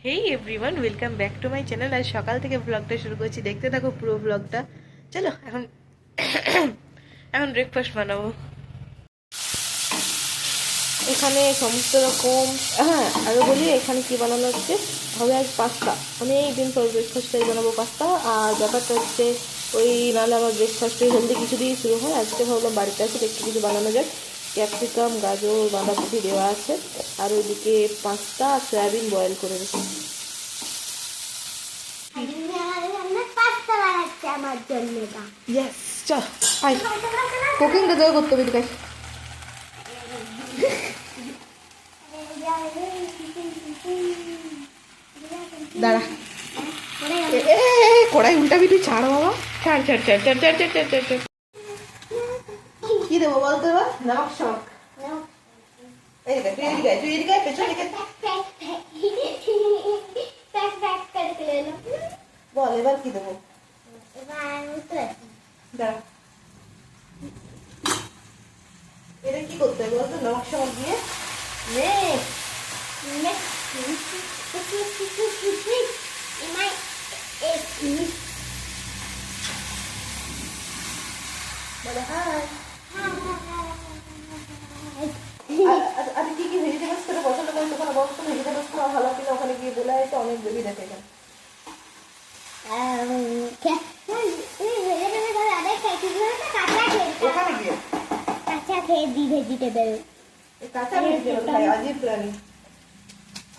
Hey everyone, welcome back to my channel. আর সকাল থেকে ব্লগটা শুরু করছি, দেখতে থাকো পুরো ব্লগটা। চলো এখন এখন ব্রেকফাস্ট বানাবো। এখানে সমস্ত রকম, হ্যাঁ আরও বলি এখানে কি বানানো হচ্ছে। হবে আজ পাস্তা, অনেক দিন পর ব্রেকফাস্টটাই বানাবো পাস্তা। আর ব্যাপারটা হচ্ছে ওই নাহলে আমার ব্রেকফাস্টে হেলদি কিছু দিয়েই শুরু হয়। আজকে ভাবলাম বাড়িতে আছে একটু কিছু বানানো যাক। ক্যাপসিকাম, গাজর, বাঁধাকপি দেওয়া আছে। আর ওইদিকে পাস্তা আর সয়াবিন বয়েল করে রেখেছি। আমার জন্য ইয়েস, চল আই কুকিংটা দেওয়া করতে হবে। ঠিক দাঁড়া, কড়াই উল্টাবি তুই, ছাড় বাবা, ছাড় ছাড় ছাড় ছাড় ছাড় ছাড় ছাড় ছাড় ছাড়। কি দেবো বলতো এবার? নামক শখ। এই দেখ, তুই এদিকে তুই এদিকে পেছনে দিকে বল এবার কি দেবো। দাঁড়া, এটা কি করতে হবে বলতো? নমক শখ দিয়ে আমি কি কি ভেজিটেবলস করে পছন্দ করি তোখানে বলতো? ভেজিটেবলস খাওয়া ভালো কিনা ওখানে গিয়ে বলে তো অনেক বেবি দেখে এখানে। ওখানে গিয়ে কাঁচা খেয়ে দি ভেজিটেবল। काचा वेजिटेबल खाए, अजीब प्राणी,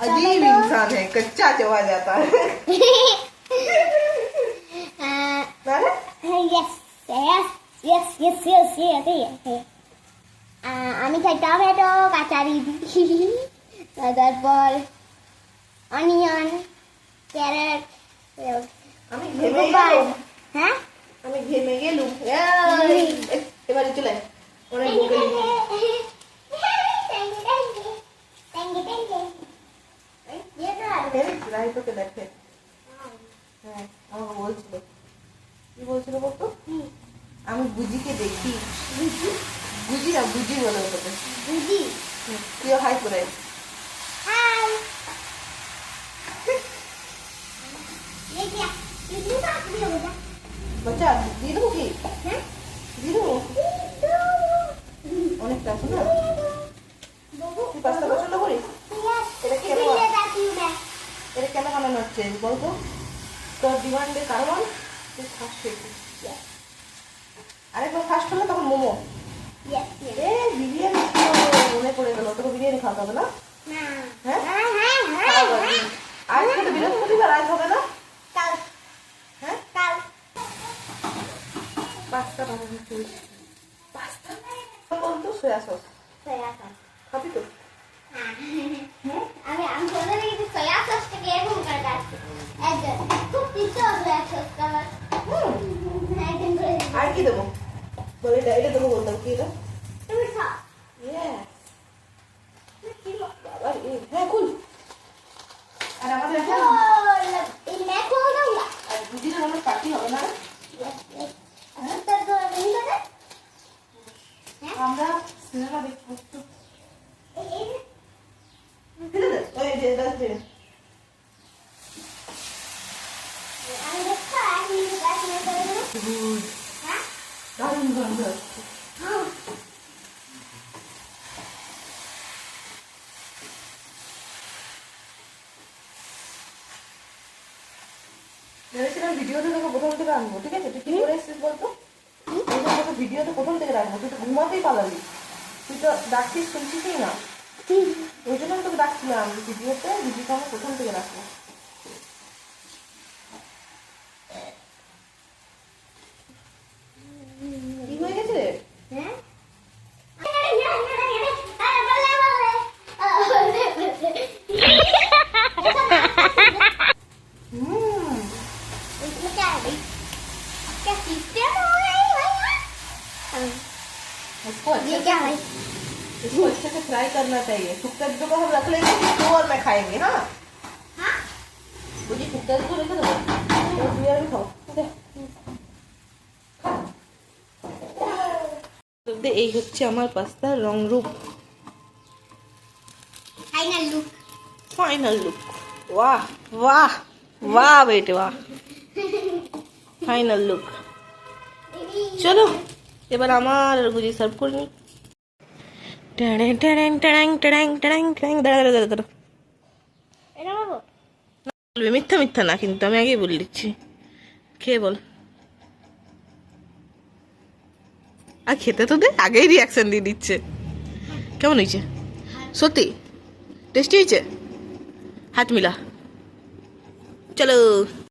अजीब इंसान है, कच्चा चबा जाता है। আমি খাই টমেটো, কাঁচারি, তারপর অনিয়ন, ক্যারেট। আমি ঘেমে গেলুম। হ্যাঁ আমি ঘেমে গেলুম। এবারে চলে অনেক বকেলি। তোকে দেখে, হ্যাঁ আমাকে বলছিল। কি বলছিল বলতো? আমি বুঝিকে দেখি। বুঝি না, বুঝি বলে তোকে। বুঝি তুইও হাই করে। বাচ্চা দিয়ে দেবো কি? দিয়ে দেবো অনেকটা আছে না। তুই পাস্তা পছন্দ করিস? এটা কেন বানানো হচ্ছে বলতো? তোর ডিমান্ডের কারণ তুই ফার্স্ট হয়েছিস। আরেকবার ফার্স্ট হলে তখন মোমো। বিরিয়ানি মনে পড়ে গেল, তোকে বিরিয়ানি খাওয়াতে হবে না? হ্যাঁ আজকে তো বৃহস্পতিবার, আজ হবে না? হ্যাঁ পাস্তা বানানো চলছে। পাস্তা বলতো সোয়া সস খাবি তো? আমি বলে রেখেছি সয়া সসটাকে এরকম করে কাটছি। খুব তিতো সয়া সস খাবার। আর কি দেবো বলে? এটা দেবো বলতাম কি এটা? তুমি খাও। হ্যাঁ খুল। আর আমাদের এখন আর দুদিন আমার পার্টি হবে না। আমরা সিনেমা দেখবো। দারুণ গন্ধ আসছে। ভেবেছিলাম ভিডিওতে তোকে প্রথম থেকে আনবো, ঠিক আছে? তুই কি করে এসছিস বলতো? তোকে ভিডিওতে প্রথম থেকে রাখবো, তুই তো ঘুমাতেই পালাবি। তুই তো ডাকছিস শুনছিসই না, ওই জন্য আমি তোকে ডাকছিলাম ভিডিওটা আমি প্রথম থেকে রাখবো। কি হয়ে গেছে? इसको अच्छे से फ्राई करना चाहिए। सुक्का को हम रख लेंगे, तू और मैं खाएंगे। हाँ मुझे सुक्का को लेकर दो, भी खाओ। এই হচ্ছে আমার পাস্তার রং রূপ, ফাইনাল লুক। Final look. वाह वाह वाह बेटे वाह ফাইনাল লুক চলো এবার আমার গুজি সার্ভ করে নি ট্যাং ট্যাং ট্যাং ট্যাং ট্যাং ট্যাং দাঁড়া দাঁড়া দাঁড়া এটা বাবু বলবে মিথ্যা মিথ্যা না কিন্তু আমি আগেই বলে দিচ্ছি খেয়ে বল আর খেতে তো দে আগেই রিয়াকশন দিয়ে দিচ্ছে কেমন হয়েছে সত্যি টেস্টি হয়েছে হাত মিলা চলো